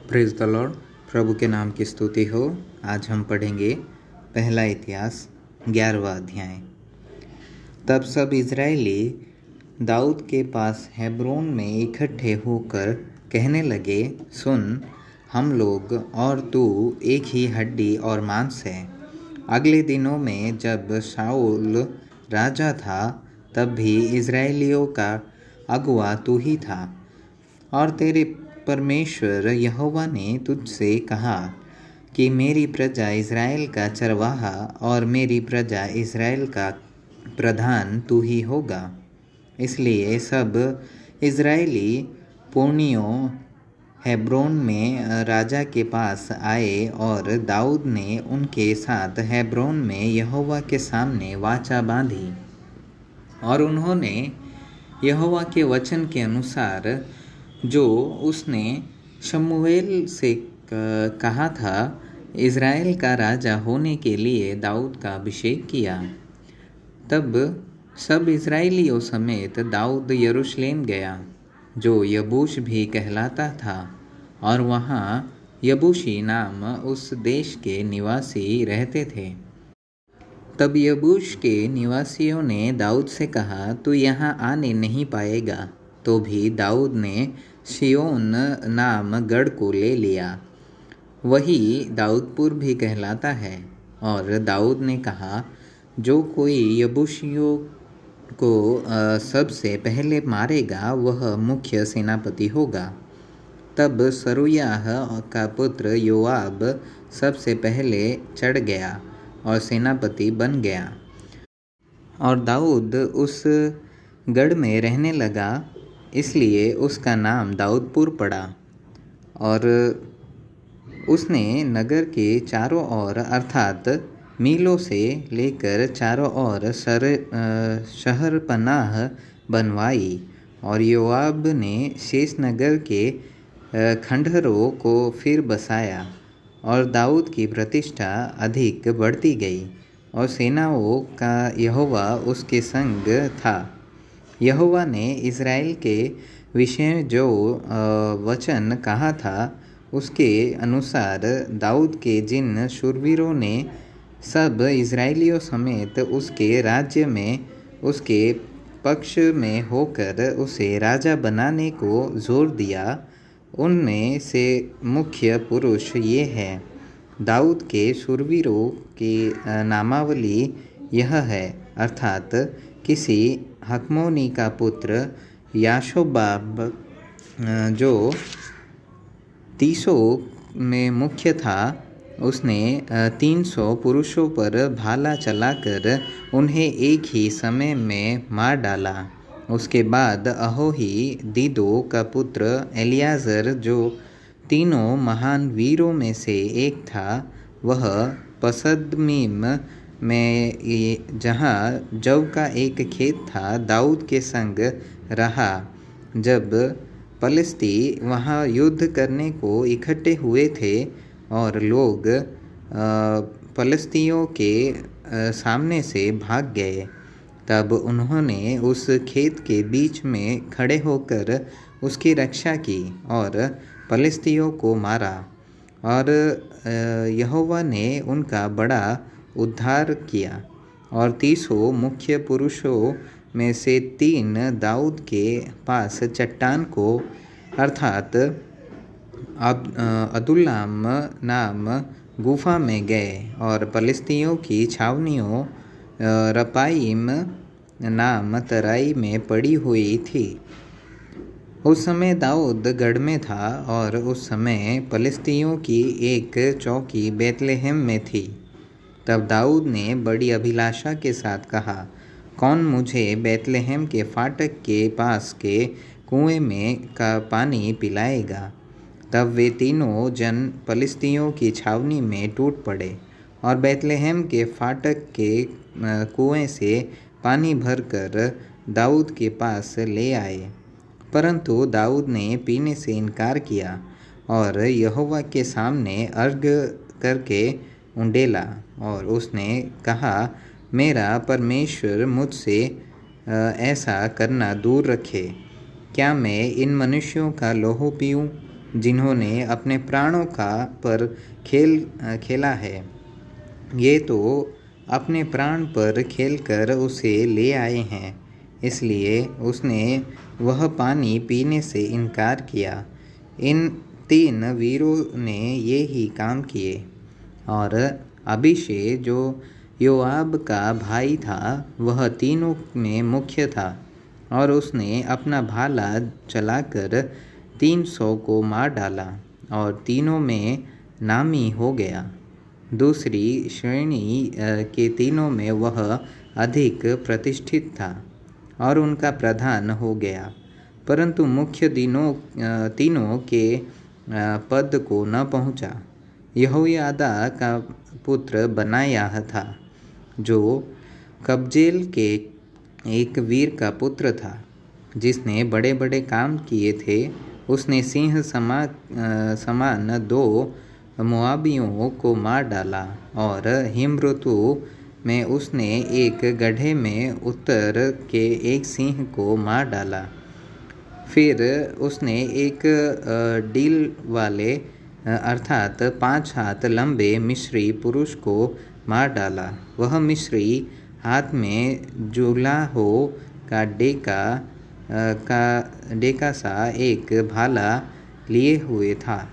Praise the Lord. प्रभु के नाम की स्तुति हो। आज हम पढ़ेंगे पहला इतिहास 11वां अध्याय। तब सब इजरायली दाऊद के पास हेब्रोन में इकट्ठे होकर कहने लगे, सुन, हम लोग और तू एक ही हड्डी और मांस है। अगले दिनों में जब शाऊल राजा था तब भी इजरायलियों का अगुआ तू ही था, और तेरे परमेश्वर यहोवा ने तुझसे कहा कि मेरी प्रजा इज़राइल का चरवाहा और मेरी प्रजा इज़राइल का प्रधान तू ही होगा। इसलिए सब इज़राइली पुरनियों हेब्रोन में राजा के पास आए, और दाऊद ने उनके साथ हेब्रोन में यहोवा के सामने वाचा बांधी। और उन्होंने यहोवा के वचन के अनुसार जो उसने शमूएल से कहा था, इज़राइल का राजा होने के लिए दाऊद का अभिषेक किया। तब सब इज़राइलियों समेत दाऊद यरूशलेम गया, जो यबूश भी कहलाता था, और वहाँ यबूशी नाम उस देश के निवासी रहते थे। तब यबूश के निवासियों ने दाऊद से कहा, तू यहाँ आने नहीं पाएगा। तो भी दाऊद ने शियोन नाम गढ़ को ले लिया, वही दाऊदपुर भी कहलाता है। और दाऊद ने कहा, जो कोई यबूसियों को सबसे पहले मारेगा वह मुख्य सेनापति होगा। तब सरूयाह का पुत्र योआब सबसे पहले चढ़ गया और सेनापति बन गया, और दाऊद उस गढ़ में रहने लगा, इसलिए उसका नाम दाऊदपुर पड़ा। और उसने नगर के चारों ओर अर्थात मीलों से लेकर चारों ओर शहर पनाह बनवाई। और योआब ने शेष नगर के खंडहरों को फिर बसाया, और दाऊद की प्रतिष्ठा अधिक बढ़ती गई, और सेनाओं का यहोवा उसके संग था। यहोवा ने इज़राइल के विषय जो वचन कहा था, उसके अनुसार दाऊद के जिन शूरवीरों ने सब इज़राइलियों समेत उसके राज्य में उसके पक्ष में होकर उसे राजा बनाने को जोर दिया, उनमें से मुख्य पुरुष ये हैं। दाऊद के शूरवीरों की नामावली यह है, अर्थात किसी हकमोनी का पुत्र याशोबाब, जो 300 में मुख्य था, उसने 300 पुरुषों पर भाला चलाकर उन्हें एक ही समय में मार डाला। उसके बाद अहोही दीदो का पुत्र एलियाजर, जो तीनों महान वीरों में से एक था, वह पसदमीम में जहाँ जव का एक खेत था दाऊद के संग रहा। जब पलिश्ती वहाँ युद्ध करने को इकट्ठे हुए थे और लोग पलिश्तियों के सामने से भाग गए, तब उन्होंने उस खेत के बीच में खड़े होकर उसकी रक्षा की और पलिश्तियों को मारा। और यहोवा ने उनका बड़ा उद्धार किया, और 300 मुख्य पुरुषों में से 3 दाऊद के पास चट्टान को अर्थात अदुल्लाम नाम गुफा में गए, और पलिश्तियों की छावनियों रपाईम नाम तराई में पड़ी हुई थी। उस समय दाऊद गढ़ में था, और उस समय पलिश्तियों की एक चौकी बेतलेहम में थी। तब दाऊद ने बड़ी अभिलाषा के साथ कहा, कौन मुझे बेतलेहम के फाटक के पास के कुएं में का पानी पिलाएगा। तब वे तीनों जन पलिश्तियों की छावनी में टूट पड़े, और बेतलेहम के फाटक के कुएं से पानी भरकर दाऊद के पास ले आए। परंतु दाऊद ने पीने से इनकार किया, और यहोवा के सामने अर्घ करके उंडेला, और उसने कहा, मेरा परमेश्वर मुझसे ऐसा करना दूर रखे। क्या मैं इन मनुष्यों का लहू पीऊँ? जिन्होंने अपने प्राणों का पर खेला है। ये तो अपने प्राण पर खेलकर उसे ले आए हैं, इसलिए उसने वह पानी पीने से इनकार किया। इन 3 वीरों ने ये ही काम किए। और अबीशै जो योआब का भाई था, वह तीनों में मुख्य था, और उसने अपना भाला चलाकर 300 को मार डाला और तीनों में नामी हो गया। दूसरी श्रेणी के तीनों में वह अधिक प्रतिष्ठित था और उनका प्रधान हो गया, परंतु मुख्य तीनों के पद को न पहुँचा। यहोयादा का पुत्र बनायाह था, जो कबजेल के एक वीर का पुत्र था, जिसने बड़े बड़े काम किए थे। उसने सिंह समान 2 मोआबियों को मार डाला, और हिम ऋतु में उसने एक गड्ढे में उतर के एक सिंह को मार डाला। फिर उसने एक डील वाले अर्थात 5 हाथ लंबे मिस्री पुरुष को मार डाला। वह मिस्री हाथ में जुलाहो का डेका सा एक भाला लिए हुए था,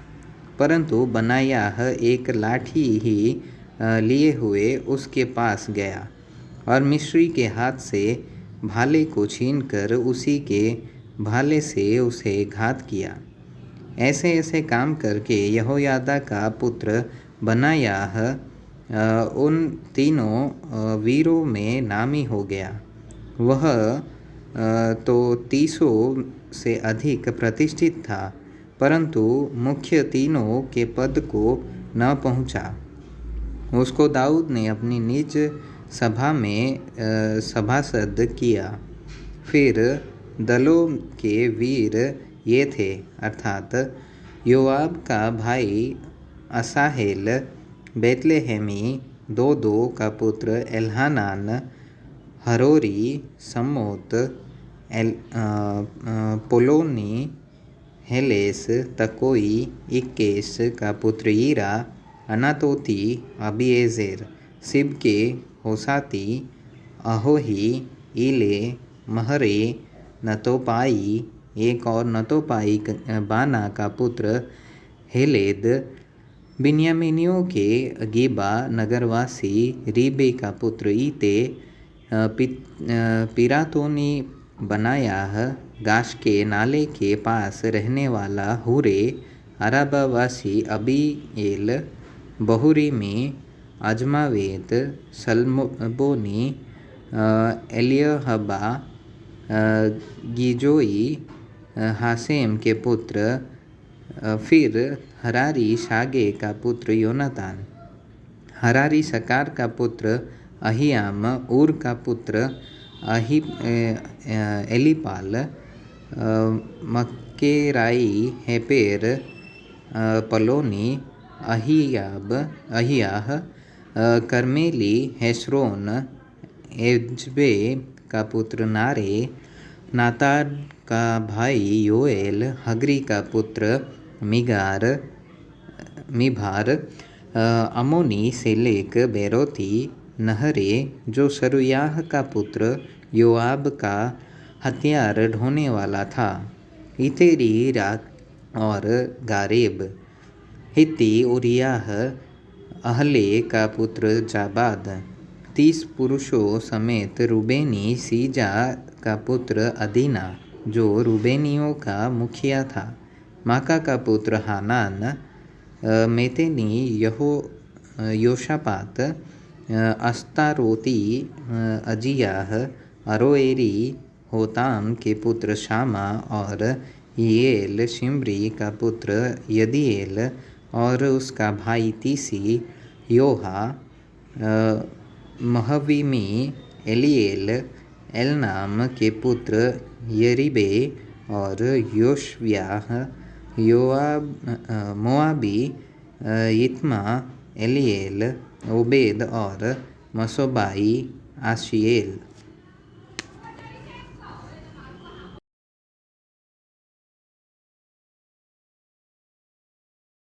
परंतु बनायाह एक लाठी ही लिए हुए उसके पास गया और मिस्री के हाथ से भाले को छीनकर उसी के भाले से उसे घात किया। ऐसे ऐसे काम करके यहोयादा का पुत्र बनायाह उन तीनों वीरों में नामी हो गया। वह तो 300 से अधिक प्रतिष्ठित था, परंतु मुख्य तीनों के पद को न पहुँचा। उसको दाऊद ने अपनी निज सभा में सभासद किया। फिर दलों के वीर ये थे, अर्थात योआब का भाई असाहेल बेतलेहेमी, दोदो का पुत्र एल्हानान, हरोरी, समोत, पोलोनी, हेलेस, तकोई, इक्केश का पुत्र ईरा, अनातोती, अबीएजेर, सिबके, होसाती, अहोही, ईले, महरे, नतोपाई, एक और नतोपाई बाना का पुत्र हेलेद, बिन्यामीनियों के गिबा नगरवासी रीबे का पुत्र ईते, पिरातोनी बनायाह, गाश के नाले के पास रहने वाला हुरे, अराबावासी अबीएल, बहुरीमी, अजमावेत, सल्मोनी, एलियहबा, गिजोई, हासेम के पुत्र। फिर हरारी शागे का पुत्र योनातान, हरारी सकार का पुत्र अहियाम, ऊर का पुत्र एलीपाल, मक्केराई, हेपेर, पलोनी, अहियाह, कर्मेली, हेस्रोन, एज्बे का पुत्र नारे, नातान का भाई योएल, हगरी का पुत्र मिभार, अमोनी, सेलेक, बेरोती, नहरे, जो सरुयाह का पुत्र योआब का हथियार ढोने वाला था, इतेरी, और गारेब, हित्ती, उरियाह, अहले का पुत्र जाबाद, 30 पुरुषों समेत रूबेनी, सीजा का पुत्र अदीना, जो रूबेनियों का मुखिया था, माका का पुत्र हानान, मेतेनी, योशापात, अस्तारोती, अजियाह, अरोएरी, होताम के पुत्र शामा, और येल, शिमरी का पुत्र यदीएल, और उसका भाई तीसी, योहा, महवीमी, एलिएल, एलनाम के पुत्र यरीबे, और योशव्याह, मोआबी, इत्मा, एलिएल, ओबेद, और मसोबाई, आशिएल।